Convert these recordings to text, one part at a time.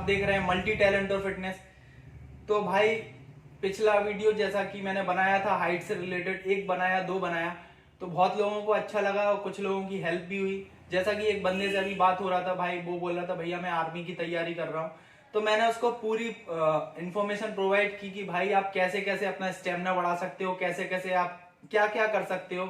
देख रहे हैं मल्टी टैलेंट और फिटनेस। तो भाई पिछला वीडियो जैसा कि मैंने बनाया था हाइट से रिलेटेड, एक बनाया दो बनाया, तो बहुत लोगों को अच्छा लगा और कुछ लोगों की हेल्प भी हुई। जैसा कि एक बंदे से अभी बात हो रहा था भाई, वो बोल रहा था भैया मैं आर्मी की तैयारी कर रहा हूँ, तो मैंने उसको पूरी इंफॉर्मेशन प्रोवाइड की कि भाई आप कैसे कैसे अपना स्टेमिना बढ़ा सकते हो, कैसे कैसे आप क्या क्या कर सकते हो।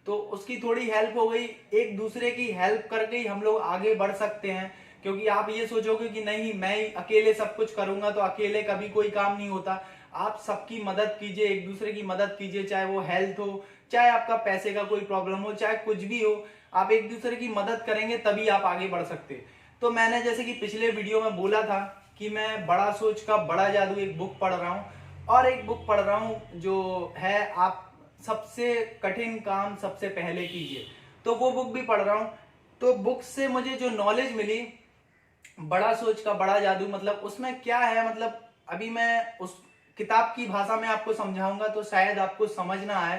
तो उसकी थोड़ी हेल्प हो गई, एक दूसरे की हेल्प करके ही हम लोग आगे बढ़ सकते हैं। क्योंकि आप ये सोचोगे कि नहीं मैं ही अकेले सब कुछ करूंगा, तो अकेले कभी कोई काम नहीं होता। आप सबकी मदद कीजिए, एक दूसरे की मदद कीजिए, चाहे वो हेल्थ हो, चाहे आपका पैसे का कोई प्रॉब्लम हो, चाहे कुछ भी हो, आप एक दूसरे की मदद करेंगे तभी आप आगे बढ़ सकते। तो मैंने जैसे कि पिछले वीडियो में बोला था कि मैं बड़ा सोच का बड़ा जादू एक बुक पढ़ रहा हूँ, और एक बुक पढ़ रहा हूँ जो है आप सबसे कठिन काम सबसे पहले कीजिए, तो वो बुक भी पढ़ रहा हूँ। तो बुक से मुझे जो नॉलेज मिली, बड़ा सोच का बड़ा जादू, मतलब उसमें क्या है, मतलब अभी मैं उस किताब की भाषा में आपको समझाऊंगा तो शायद आपको समझ ना आए,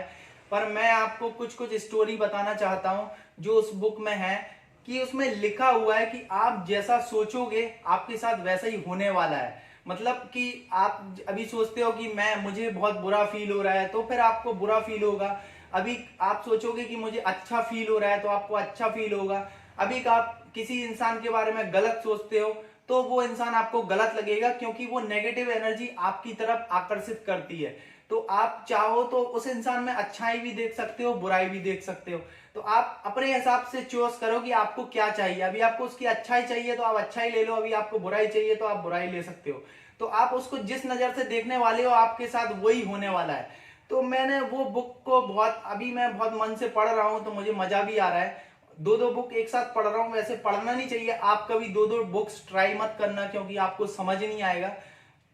पर मैं आपको कुछ कुछ स्टोरी बताना चाहता हूं जो उस बुक में है। कि उसमें लिखा हुआ है कि आप जैसा सोचोगे आपके साथ वैसा ही होने वाला है। मतलब कि आप अभी सोचते हो कि मैं मुझे बहुत बुरा फील हो रहा है, तो फिर आपको बुरा फील होगा। अभी आप सोचोगे कि मुझे अच्छा फील हो रहा है, तो आपको अच्छा फील होगा। अभी आप किसी इंसान के बारे में गलत सोचते हो, तो वो इंसान आपको गलत लगेगा, क्योंकि वो नेगेटिव एनर्जी आपकी तरफ आकर्षित करती है। तो आप चाहो तो उस इंसान में अच्छाई भी देख सकते हो, बुराई भी देख सकते हो। तो आप अपने हिसाब से चॉइस करो कि आपको क्या चाहिए। अभी आपको उसकी अच्छाई चाहिए तो आप अच्छाई ले लो, अभी आपको बुराई चाहिए तो आप बुराई ले सकते हो। तो आप उसको जिस नजर से देखने वाले हो आपके साथ वही होने वाला है। तो मैंने वो बुक को बहुत, अभी मैं बहुत मन से पढ़ रहा हूं, तो मुझे मजा भी आ रहा है। दो दो बुक एक साथ पढ़ रहा हूं, वैसे पढ़ना नहीं चाहिए, आप कभी दो दो बुक्स ट्राई मत करना क्योंकि आपको समझ नहीं आएगा।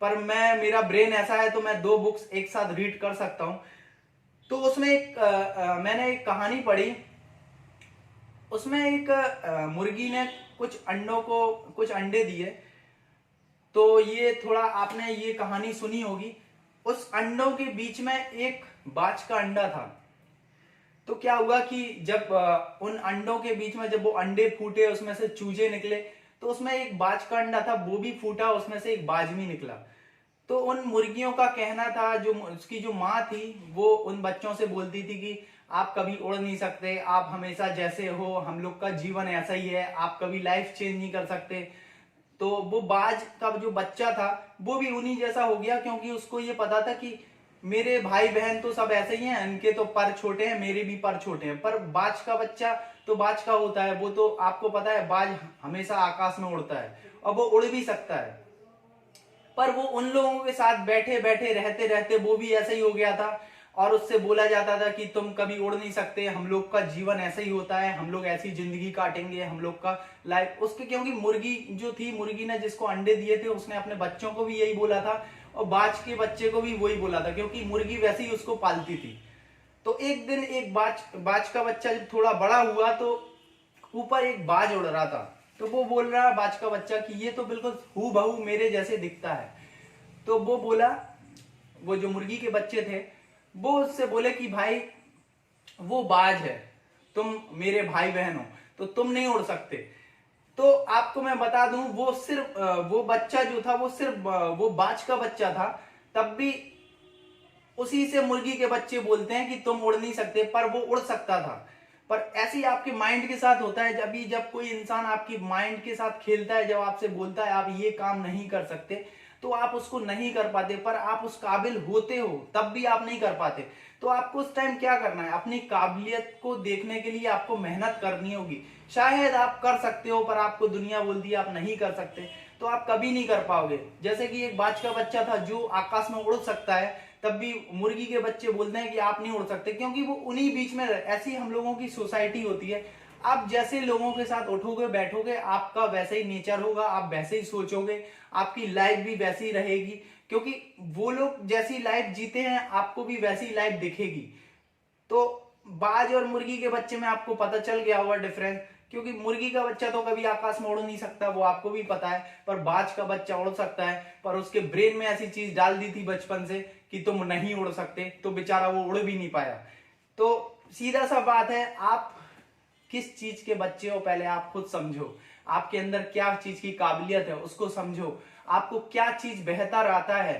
पर मेरा ब्रेन ऐसा है तो मैं दो बुक्स एक साथ रीड कर सकता हूं। तो उसमें मैंने एक कहानी पढ़ी। उसमें एक मुर्गी ने कुछ अंडे दिए। तो ये थोड़ा आपने ये कहानी सुनी होगी। उस अंडों के बीच में एक बाज का अंडा था। तो क्या हुआ कि जब उन अंडों के बीच में जब वो अंडे फूटे, उसमें से चूजे निकले, तो उसमें एक बाज का अंडा था, वो भी फूटा, उसमें से एक बाज भी निकला। तो उन मुर्गियों का कहना था, जो उसकी जो माँ थी वो उन बच्चों से बोलती थी कि आप कभी उड़ नहीं सकते, आप हमेशा जैसे हो, हम लोग का जीवन ऐसा ही है, आप कभी लाइफ चेंज नहीं कर सकते। तो वो बाज का जो बच्चा था वो भी उन्हीं जैसा हो गया, क्योंकि उसको ये पता था कि मेरे भाई बहन तो सब ऐसे ही हैं, इनके तो पर छोटे हैं, मेरे भी पर छोटे हैं। पर बाज का बच्चा तो बाज का होता है, वो तो आपको पता है बाज हमेशा आकाश में उड़ता है और वो उड़ भी सकता है। पर वो उन लोगों के साथ बैठे बैठे रहते रहते वो भी ऐसा ही हो गया था, और उससे बोला जाता था कि तुम कभी उड़ नहीं सकते, हम लोग का जीवन ऐसा ही होता है, हम लोग ऐसी जिंदगी काटेंगे, हम लोग का लाइफ उसके। क्योंकि मुर्गी जो थी, मुर्गी ने जिसको अंडे दिए थे उसने अपने बच्चों को भी यही बोला था, और बाज के बच्चे को भी वही बोला था, क्योंकि मुर्गी वैसे ही उसको पालती थी। तो एक दिन एक बाज का बच्चा जब थोड़ा बड़ा हुआ, तो ऊपर एक बाज उड़ रहा था। तो वो बोल रहा बाज का बच्चा कि ये तो बिल्कुल हूबहू मेरे जैसे दिखता है। तो वो बोला, वो जो मुर्गी के बच्चे थे वो उससे बोले कि भाई वो बाज है, तुम मेरे भाई बहन हो, तो तुम नहीं उड़ सकते। तो आपको मैं बता दूं, वो सिर्फ वो बच्चा जो था वो सिर्फ वो बाज का बच्चा था। तब भी उसी से मुर्गी के बच्चे बोलते हैं कि तुम उड़ नहीं सकते, पर वो उड़ सकता था। पर ऐसे ही आपके माइंड के साथ होता है, जब कोई इंसान आपकी माइंड के साथ खेलता है, जब आपसे बोलता है आप ये काम नहीं कर सकते, तो आप उसको नहीं कर पाते। पर आप उस काबिल होते हो तब भी आप नहीं कर पाते। तो आपको उस टाइम क्या करना है, अपनी काबिलियत को देखने के लिए आपको मेहनत करनी होगी। शायद आप कर सकते हो, पर आपको दुनिया बोलती है आप नहीं कर सकते, तो आप कभी नहीं कर पाओगे। जैसे कि एक बाज का बच्चा था जो आकाश में उड़ सकता है, तब भी मुर्गी के बच्चे बोलते हैं कि आप नहीं उड़ सकते, क्योंकि वो उन्हीं बीच में। ऐसी हम लोगों की सोसाइटी होती है, आप जैसे लोगों के साथ उठोगे बैठोगे आपका वैसे ही नेचर होगा, आप वैसे ही सोचोगे, आपकी लाइफ भी वैसी ही रहेगी। क्योंकि वो लोग जैसी लाइफ जीते हैं आपको भी वैसी लाइफ दिखेगी। तो बाज और मुर्गी के बच्चे में आपको पता चल गया होगा डिफरेंस। क्योंकि मुर्गी का बच्चा तो कभी आकाश में उड़ नहीं सकता, वो आपको भी पता है, पर बाज का बच्चा उड़ सकता है। पर उसके ब्रेन में ऐसी चीज डाल दी थी बचपन से कि तुम नहीं उड़ सकते, तो बेचारा वो उड़ भी नहीं पाया। तो सीधा सा बात है, आप किस चीज के बच्चे हो पहले आप खुद समझो। आपके अंदर क्या चीज की काबिलियत है उसको समझो, आपको क्या चीज बेहतर आता है,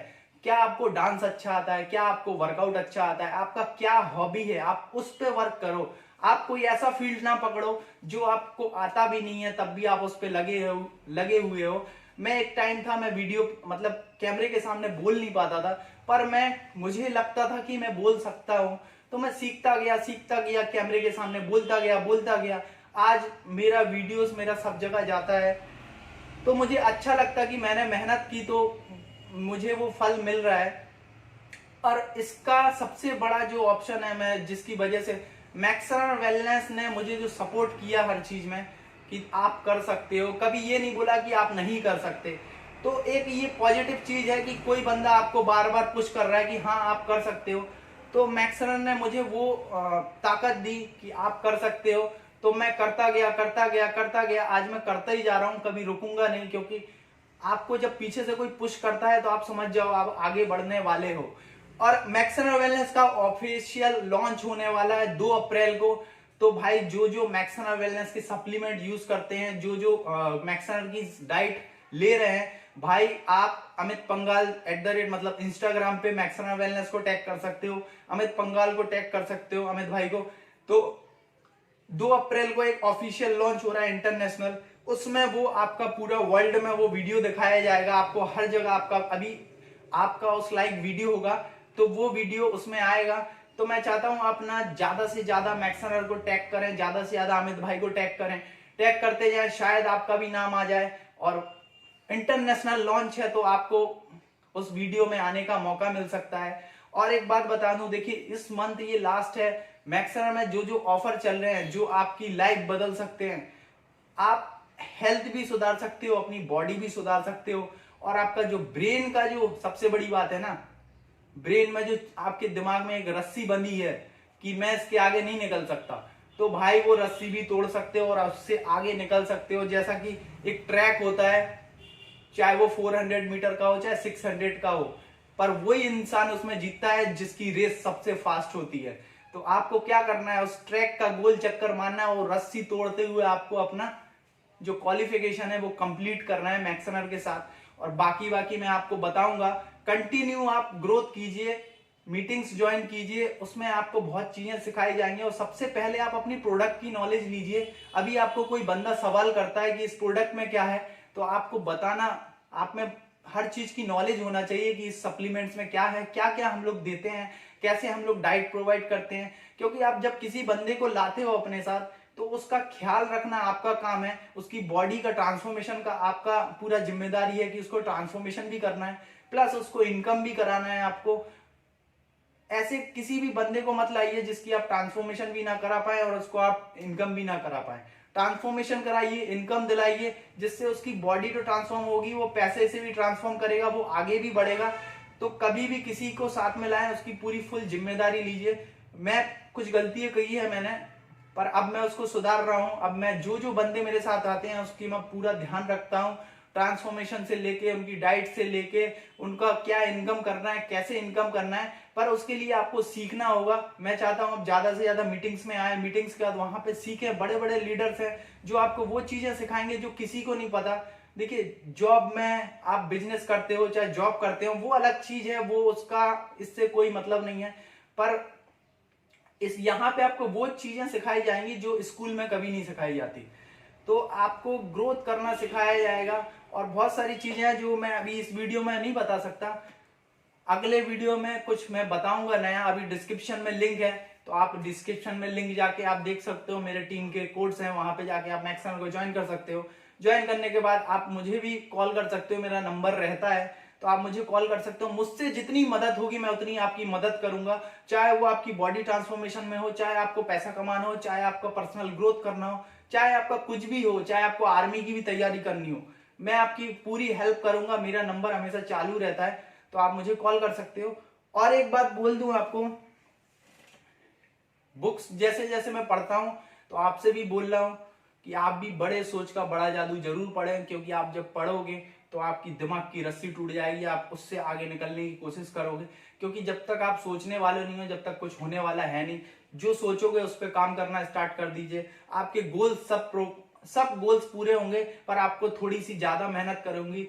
क्या आपको डांस अच्छा आता है, क्या आपको वर्कआउट अच्छा आता है, आपका क्या हॉबी है, आप उस पर वर्क करो। आप कोई ऐसा फील्ड ना पकड़ो जो आपको आता भी नहीं है तब भी आप उस पर लगे हुए हो। मैं एक टाइम था, मैं वीडियो मतलब कैमरे के सामने बोल नहीं पाता था, पर मुझे लगता था कि मैं बोल सकता हूं, तो मैं सीखता गया कैमरे के सामने बोलता गया। आज मेरा वीडियोस मेरा सब जगह जाता है, तो मुझे अच्छा लगता कि मैंने मेहनत की तो मुझे वो फल मिल रहा है। और इसका सबसे बड़ा जो ऑप्शन है, मैं जिसकी वजह से मैक्सरन वेलनेस ने मुझे जो सपोर्ट किया हर चीज में कि आप कर सकते हो, कभी ये नहीं बोला कि आप नहीं कर सकते। तो एक ये पॉजिटिव चीज है कि कोई बंदा आपको बार बार पुश कर रहा है कि हाँ आप कर सकते हो। तो मैक्सरन ने मुझे वो ताकत दी कि आप कर सकते हो। तो मैं करता गया, आज मैं करता ही जा रहा हूँ, कभी रुकूंगा नहीं, क्योंकि आपको जब पीछे से कोई पुश करता है तो आप समझ जाओ आप आगे बढ़ने वाले हो। और मैक्सरन वेलनेस का ऑफिशियल लॉन्च होने वाला है 2 अप्रैल को। तो भाई जो जो मैक्सरन वेलनेस के सप्लीमेंट यूज करते हैं, जो जो मैक्सरन की डाइट ले रहे हैं, भाई आप अमित पंगाल मतलब इंस्टाग्राम पे मैक्सरन वेलनेस को टैग कर सकते हो, अमित पंगाल को टैग कर सकते हो, अमित भाई को। तो 2 अप्रैल को एक ऑफिशियल लॉन्च हो रहा है इंटरनेशनल, उसमें वो आपका पूरा वर्ल्ड में वो वीडियो दिखाया जाएगा आपको, हर जगह आपका अभी आपका उस लाइक वीडियो होगा तो वो वीडियो उसमें आएगा। तो मैं चाहता हूं अपना ज्यादा से ज्यादा मैक्सरनर को टैग करें, ज्यादा से ज्यादा अमित भाई को टैग करें, टैग करते जाए, शायद आपका भी नाम आ जाए। और इंटरनेशनल लॉन्च है तो आपको उस वीडियो में आने का मौका मिल सकता है। और एक बात बता दूं, देखिए इस मंथ ये लास्ट है, मैक्सरनर में जो जो ऑफर चल रहे हैं जो आपकी लाइफ बदल सकते हैं, आप हेल्थ भी सुधार सकते हो, अपनी बॉडी भी सुधार सकते हो, और आपका जो ब्रेन का जो सबसे बड़ी बात है ना, ब्रेन में जो आपके दिमाग में एक रस्सी बंधी है कि मैं इसके आगे नहीं निकल सकता, तो भाई वो रस्सी भी तोड़ सकते हो और उससे आगे निकल सकते हो। जैसा कि एक ट्रैक होता है, चाहे वो 400 मीटर का हो चाहे 600 का हो, पर वही इंसान उसमें जीतता है जिसकी रेस सबसे फास्ट होती है। तो आपको क्या करना है, उस ट्रैक का गोल चक्कर मारना है और रस्सी तोड़ते हुए आपको अपना जो क्वालिफिकेशन है वो कंप्लीट करना है मैक्सरनर के साथ। और बाकी मैं आपको बताऊंगा, कंटिन्यू आप ग्रोथ कीजिए, मीटिंग्स ज्वाइन कीजिए, उसमें आपको बहुत चीजें सिखाई जाएंगी। और सबसे पहले आप अपनी प्रोडक्ट की नॉलेज लीजिए। अभी आपको कोई बंदा सवाल करता है कि इस प्रोडक्ट में क्या है, तो आपको बताना, आप में हर चीज की नॉलेज होना चाहिए कि इस सप्लीमेंट्स में क्या है, क्या क्या हम लोग देते हैं, कैसे हम लोग डाइट प्रोवाइड करते हैं। क्योंकि आप जब किसी बंदे को लाते हो अपने साथ तो उसका ख्याल रखना आपका काम है, उसकी बॉडी का ट्रांसफॉर्मेशन का आपका पूरा जिम्मेदारी है कि उसको ट्रांसफॉर्मेशन भी करना है, प्लस उसको इनकम भी कराना है आपको। ऐसे किसी भी बंदे को मत लाइए जिसकी आप ट्रांसफॉर्मेशन भी ना करा पाए और उसको आप इनकम भी ना करा पाए। ट्रांसफॉर्मेशन कराइए, इनकम दिलाइए, जिससे उसकी बॉडी तो ट्रांसफॉर्म होगी, वो पैसे से भी ट्रांसफॉर्म करेगा, वो आगे भी बढ़ेगा। तो कभी भी किसी को साथ में लाएं, उसकी पूरी फुल जिम्मेदारी लीजिए। मैं कुछ गलतियां कही है मैंने, पर अब मैं उसको सुधार रहा हूं। अब मैं जो जो बंदे मेरे साथ आते हैं उसकी मैं पूरा ध्यान रखता हूं, ट्रांसफॉर्मेशन से लेके उनकी डाइट से लेके उनका क्या इनकम करना है, कैसे इनकम करना है। पर उसके लिए आपको सीखना होगा। मैं चाहता हूं आप ज्यादा से ज्यादा मीटिंग्स में आए, मीटिंग्स के बाद वहां पे सीखें। बड़े बड़े लीडर्स हैं जो आपको वो चीजें सिखाएंगे जो किसी को नहीं पता। देखिए जॉब में आप बिजनेस करते हो चाहे जॉब करते हो वो अलग चीज है, वो उसका इससे कोई मतलब नहीं है। पर इस यहाँ पे आपको वो चीजें सिखाई जाएंगी जो स्कूल में कभी नहीं सिखाई जाती। तो आपको ग्रोथ करना सिखाया जाएगा। और बहुत सारी चीजें हैं जो मैं अभी इस वीडियो में नहीं बता सकता, अगले वीडियो में कुछ मैं बताऊंगा नया। अभी डिस्क्रिप्शन में लिंक है, तो आप डिस्क्रिप्शन में लिंक जाके आप देख सकते हो, मेरे टीम के कोर्स हैं, वहां पे जाके आप मैक्सरनर को ज्वाइन कर सकते हो। ज्वाइन करने के बाद आप मुझे भी कॉल कर सकते हो, मेरा नंबर रहता है, तो आप मुझे कॉल कर सकते हो। मुझसे जितनी मदद होगी मैं उतनी आपकी मदद करूंगा, चाहे वो आपकी बॉडी ट्रांसफॉर्मेशन में हो, चाहे आपको पैसा कमाना हो, चाहे आपका पर्सनल ग्रोथ करना हो, चाहे आपका कुछ भी हो, चाहे आपको आर्मी की भी तैयारी करनी हो, मैं आपकी पूरी हेल्प करूंगा। मेरा नंबर हमेशा चालू रहता है, तो आप मुझे कॉल कर सकते हो। और एक बात बोल दूं आपको, बुक्स जैसे जैसे मैं पढ़ता हूं तो आपसे भी बोल रहा हूं कि आप भी बड़े सोच का बड़ा जादू जरूर पढ़ें, क्योंकि आप जब पढ़ोगे तो आपकी दिमाग की रस्सी टूट जाएगी, आप उससे आगे निकलने की कोशिश करोगे। क्योंकि जब तक आप सोचने वाले नहीं हो, जब तक कुछ होने वाला है नहीं। जो सोचोगे उस पर काम करना स्टार्ट कर दीजिए, आपके गोल सब सब गोल्स पूरे होंगे, पर आपको थोड़ी सी ज्यादा मेहनत करूंगी,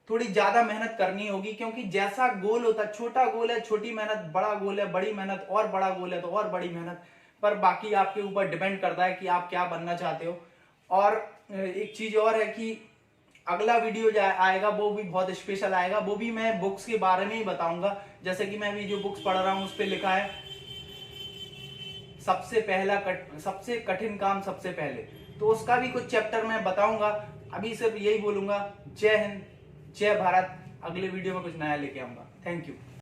थोड़ी ज्यादा मेहनत करनी होगी, क्योंकि जैसा गोल होता है, छोटा गोल है छोटी मेहनत, बड़ा गोल है बड़ी मेहनत, और बड़ा गोल है तो और बड़ी मेहनत। पर बाकी आपके ऊपर डिपेंड करता है कि आप क्या बनना चाहते हो। और एक चीज और है कि अगला वीडियो जो आएगा वो भी बहुत स्पेशल आएगा, वो भी मैं बुक्स के बारे में ही बताऊंगा। जैसे कि मैं अभी जो बुक्स पढ़ रहा हूँ उस पर लिखा है सबसे कठिन काम सबसे पहले, तो उसका भी कुछ चैप्टर मैं बताऊंगा। अभी सिर्फ यही बोलूंगा, जय हिंद, जय भारत। अगले वीडियो में कुछ नया लेके आऊंगा। Thank you.